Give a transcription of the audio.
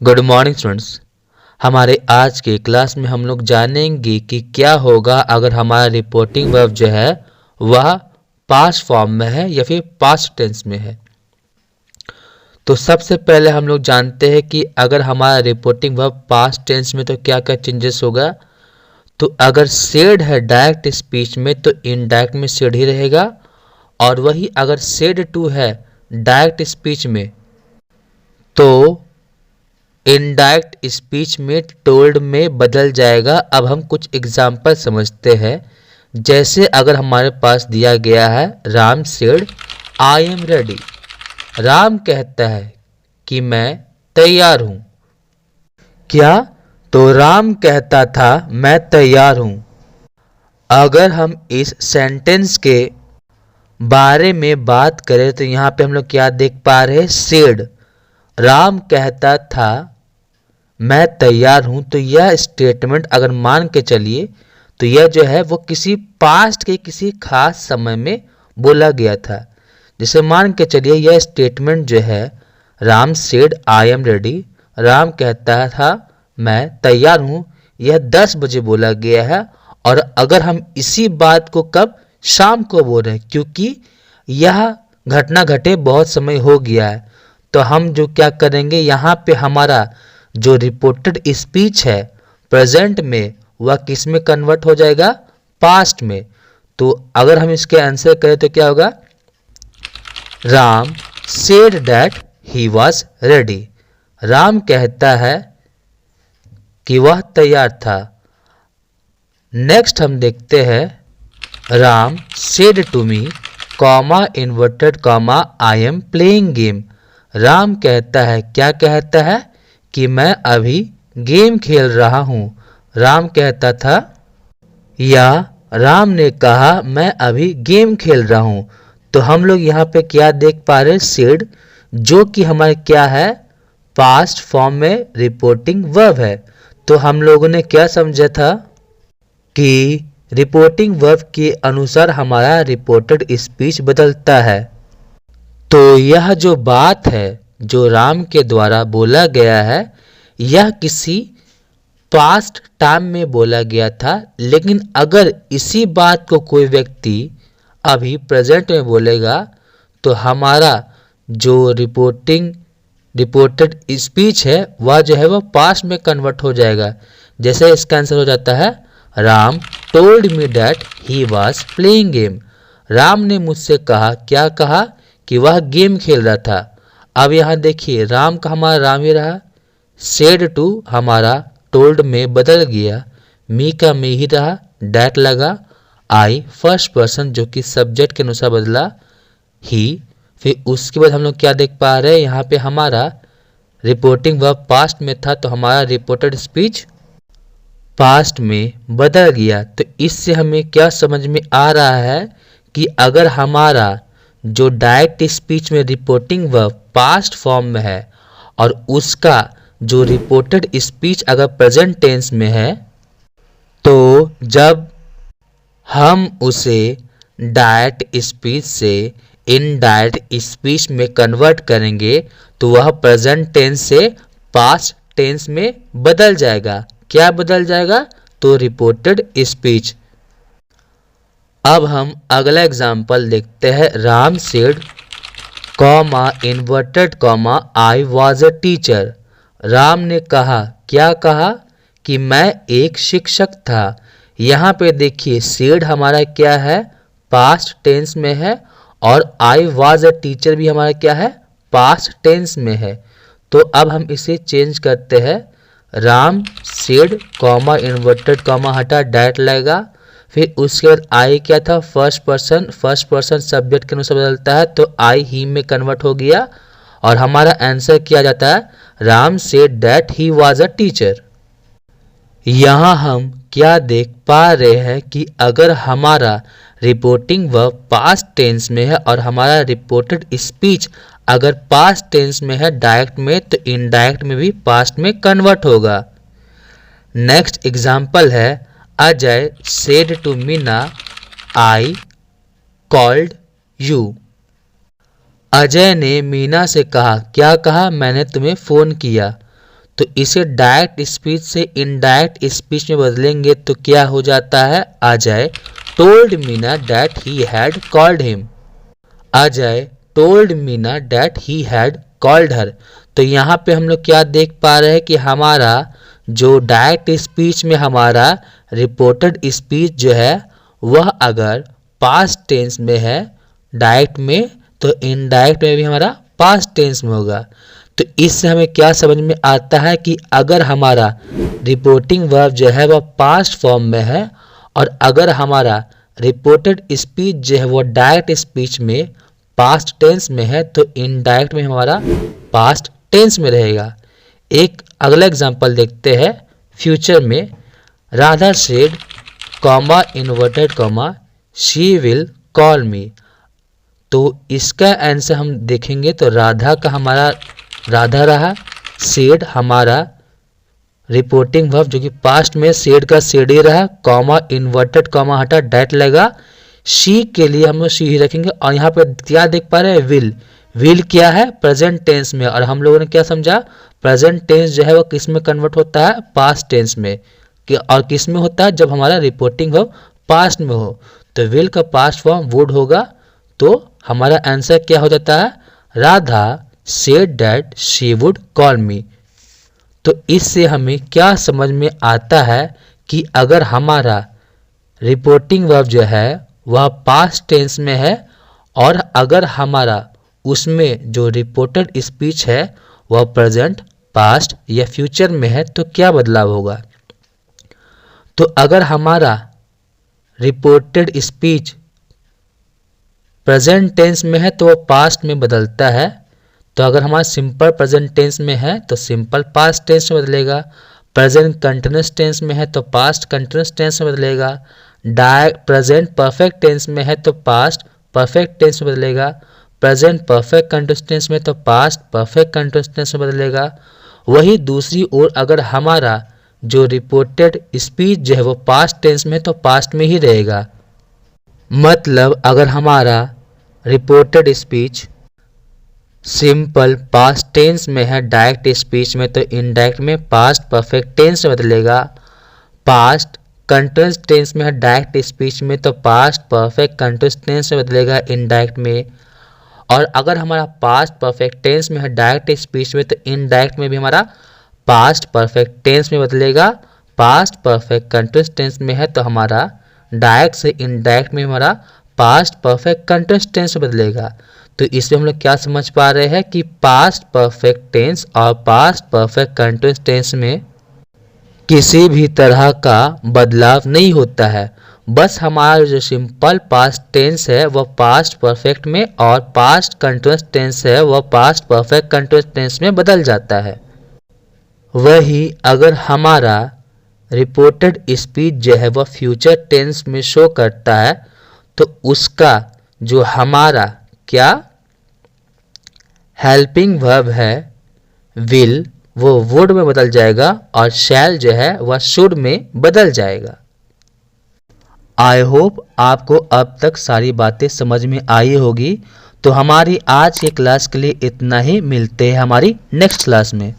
Good morning students. हमारे आज के क्लास में हम लोग जानेंगे कि क्या होगा अगर हमारा रिपोर्टिंग वर्ब जो है वह पास्ट फॉर्म में है या फिर पास्ट टेंस में है। तो सबसे पहले हम लोग जानते हैं कि अगर हमारा रिपोर्टिंग वर्ब पास्ट टेंस में तो क्या क्या चेंजेस होगा। तो अगर सेड है डायरेक्ट स्पीच में तो इनडायरेक्ट में सेड ही रहेगा, और वही अगर सेड टू है डायरेक्ट स्पीच में तो इनडायरेक्ट स्पीच में टोल्ड में बदल जाएगा। अब हम कुछ एग्जाम्पल समझते हैं। जैसे अगर हमारे पास दिया गया है Ram said I am ready. Ram कहता है कि मैं तैयार हूं। क्या? तो राम कहता था मैं तैयार हूं। अगर हम इस सेंटेंस के बारे में बात करें तो यहाँ पे हम लोग क्या देख पा रहे हैं? सेड राम कहता था मैं तैयार हूं। तो यह स्टेटमेंट अगर मान के चलिए तो यह जो है वो किसी पास्ट के किसी खास समय में बोला गया था। जैसे मान के चलिए यह स्टेटमेंट जो है Ram said I am ready, Ram कहता था मैं तैयार हूं, यह 10 बजे बोला गया है। और अगर हम इसी बात को कब शाम को बोल रहे हैं, क्योंकि यह घटना घटे बहुत समय हो गया है, तो हम जो क्या करेंगे यहाँ पे हमारा जो रिपोर्टेड स्पीच है प्रेजेंट में वह किस में कन्वर्ट हो जाएगा? पास्ट में। तो अगर हम इसके आंसर करें तो क्या होगा? Ram said that he was ready. Ram कहता है कि वह तैयार था। नेक्स्ट हम देखते हैं Ram said to me comma inverted comma I am playing game. Ram कहता है, क्या कहता है? कि मैं अभी गेम खेल रहा हूं। राम कहता था या राम ने कहा मैं अभी गेम खेल रहा हूं। तो हम लोग यहाँ पे क्या देख पा रहे हैं? सेड, जो कि हमारे क्या है? पास्ट फॉर्म में रिपोर्टिंग वर्ब है। तो हम लोगों ने क्या समझा था कि रिपोर्टिंग वर्ब के अनुसार हमारा रिपोर्टेड स्पीच बदलता है। तो यह जो बात है जो राम के द्वारा बोला गया है यह किसी पास्ट टाइम में बोला गया था, लेकिन अगर इसी बात को कोई व्यक्ति अभी प्रेजेंट में बोलेगा तो हमारा जो रिपोर्टेड स्पीच है वह जो है वह पास्ट में कन्वर्ट हो जाएगा। जैसे इसका आंसर हो जाता है Ram told me that he was playing game. Ram ने मुझसे कहा, क्या कहा? कि वह गेम खेल रहा था। अब यहाँ देखिए राम का हमारा राम ही रहा, सेड टू हमारा टोल्ड में बदल गया, मी का मी ही रहा, डैट लगा, आई फर्स्ट पर्सन जो कि सब्जेक्ट के अनुसार बदला ही। फिर उसके बाद हम लोग क्या देख पा रहे हैं? यहाँ पे हमारा रिपोर्टिंग वर्ब पास्ट में था तो हमारा रिपोर्टेड स्पीच पास्ट में बदल गया। तो इससे हमें क्या समझ में आ रहा है कि अगर हमारा जो डायरेक्ट स्पीच में रिपोर्टिंग वर्ब पास्ट फॉर्म में है और उसका जो रिपोर्टेड स्पीच अगर प्रेजेंट टेंस में है तो जब हम उसे डायरेक्ट स्पीच से इनडायरेक्ट स्पीच में कन्वर्ट करेंगे तो वह प्रेजेंट टेंस से पास्ट टेंस में बदल जाएगा। क्या बदल जाएगा? तो रिपोर्टेड स्पीच। अब हम अगला एग्जाम्पल देखते हैं Ram said comma inverted comma I was a teacher. Ram ने कहा, क्या कहा? कि मैं एक शिक्षक था। यहाँ पे देखिए सेड हमारा क्या है? पास्ट टेंस में है, और आई वॉज अ टीचर भी हमारा क्या है? पास्ट टेंस में है। तो अब हम इसे चेंज करते हैं, Ram said comma inverted comma हटा डैट लगेगा, फिर उसके बाद आई क्या था? फर्स्ट पर्सन सब्जेक्ट के अनुसार बदलता है तो आई ही में कन्वर्ट हो गया, और हमारा आंसर किया जाता है Ram said that he was a teacher. यहाँ हम क्या देख पा रहे हैं कि अगर हमारा रिपोर्टिंग वर्ब पास्ट टेंस में है और हमारा रिपोर्टेड स्पीच अगर पास्ट टेंस में है डायरेक्ट में, तो इनडायरेक्ट में भी पास्ट में कन्वर्ट होगा। नेक्स्ट एग्जाम्पल है Ajay said to Meena I called you. Ajay ने मीना से कहा, क्या कहा? मैंने तुम्हें फ़ोन किया। तो इसे डायरेक्ट स्पीच से इनडायरेक्ट स्पीच में बदलेंगे तो क्या हो जाता है, Ajay told Meena that he had called him, Ajay told Meena that he had called her. तो यहाँ पे हम लोग क्या देख पा रहे हैं कि हमारा जो डायरेक्ट स्पीच में हमारा रिपोर्टेड स्पीच जो है वह अगर पास्ट टेंस में है डायरेक्ट में, तो इनडायरेक्ट में भी हमारा पास्ट टेंस में होगा। तो इससे हमें क्या समझ में आता है कि अगर हमारा रिपोर्टिंग वर्ब जो है वह पास्ट फॉर्म में है और अगर हमारा रिपोर्टेड स्पीच जो है वो डायरेक्ट स्पीच में पास्ट टेंस में है तो इनडायरेक्ट में हमारा पास्ट टेंस में रहेगा। एक अगला एग्जांपल देखते हैं फ्यूचर में। Radha said comma inverted comma she will call मी। तो इसका आंसर हम देखेंगे तो राधा का हमारा राधा रहा, सेड हमारा रिपोर्टिंग वर्ब जो कि पास्ट में सेड का सेड ही रहा, कॉमा इन्वर्टेड कॉमा हटा डैट लगा, शी के लिए हम लोग शी ही रखेंगे। और यहाँ पे क्या देख पा रहे हैं, विल। विल क्या है, प्रेजेंट टेंस में, और हम लोगों ने क्या समझा, प्रेजेंट टेंस जो है वो किस में कन्वर्ट होता है, पास्ट टेंस में। और किस में होता है, जब हमारा रिपोर्टिंग वर्ब पास्ट में हो। तो विल का पास्ट फॉर्म वुड होगा। तो हमारा आंसर क्या हो जाता है, Radha said that she would call मी। तो इससे हमें क्या समझ में आता है कि अगर हमारा रिपोर्टिंग वर्ब जो है वह पास्ट टेंस में है और अगर हमारा उसमें जो रिपोर्टेड स्पीच है वह प्रेजेंट, पास्ट या फ्यूचर में है तो क्या बदलाव होगा। तो अगर हमारा रिपोर्टेड स्पीच प्रेजेंट टेंस में है तो वो पास्ट में बदलता है। तो अगर हमारा सिंपल प्रेजेंट टेंस में है तो सिंपल पास्ट टेंस में बदलेगा, प्रेजेंट कंटिन्यूअस टेंस में है तो पास्ट कंटिन्यूअस टेंस में बदलेगा, प्रेजेंट परफेक्ट टेंस में है तो पास्ट परफेक्ट टेंस में बदलेगा, प्रेजेंट परफेक्ट कंटिन्यूअस टेंस में तो पास्ट परफेक्ट कंटिन्यूअस टेंस में बदलेगा। वही दूसरी ओर अगर हमारा जो रिपोर्टेड स्पीच जो है वो पास्ट टेंस में तो पास्ट में ही रहेगा। मतलब अगर हमारा reported speech simple past tense में है डायरेक्ट स्पीच में तो इनडायरेक्ट में पास्ट परफेक्ट टेंस में बदलेगा, पास्ट कंटिन्यूअस टेंस में है डायरेक्ट स्पीच में तो पास्ट परफेक्ट कंटिन्यूअस टेंस में बदलेगा इनडायरेक्ट में। और अगर हमारा पास्ट परफेक्ट टेंस में है डायरेक्ट स्पीच में तो इनडायरेक्ट में भी हमारा पास्ट परफेक्ट टेंस में बदलेगा, पास्ट परफेक्ट कंटिन्यूअस टेंस में है तो हमारा डायरेक्ट से इनडायरेक्ट में हमारा पास्ट परफेक्ट कंटिन्यूअस टेंस में बदलेगा। तो इससे हम लोग क्या समझ पा रहे हैं कि पास्ट परफेक्ट टेंस और पास्ट परफेक्ट कंटिन्यूअस टेंस में किसी भी तरह का बदलाव नहीं होता है। बस हमारा जो सिंपल पास्ट टेंस है वह पास्ट परफेक्ट में और पास्ट कंटिन्यूअस टेंस है वह पास्ट परफेक्ट कंटिन्यूअस टेंस में बदल जाता है। वही अगर हमारा रिपोर्टेड स्पीच जो है वह फ्यूचर टेंस में शो करता है तो उसका जो हमारा क्या हेल्पिंग वर्ब है विल वो वुड में बदल जाएगा और शैल जो है वह शुड में बदल जाएगा। आई होप आपको अब तक सारी बातें समझ में आई होगी। तो हमारी आज की क्लास के लिए इतना ही, मिलते हैं हमारी नेक्स्ट क्लास में।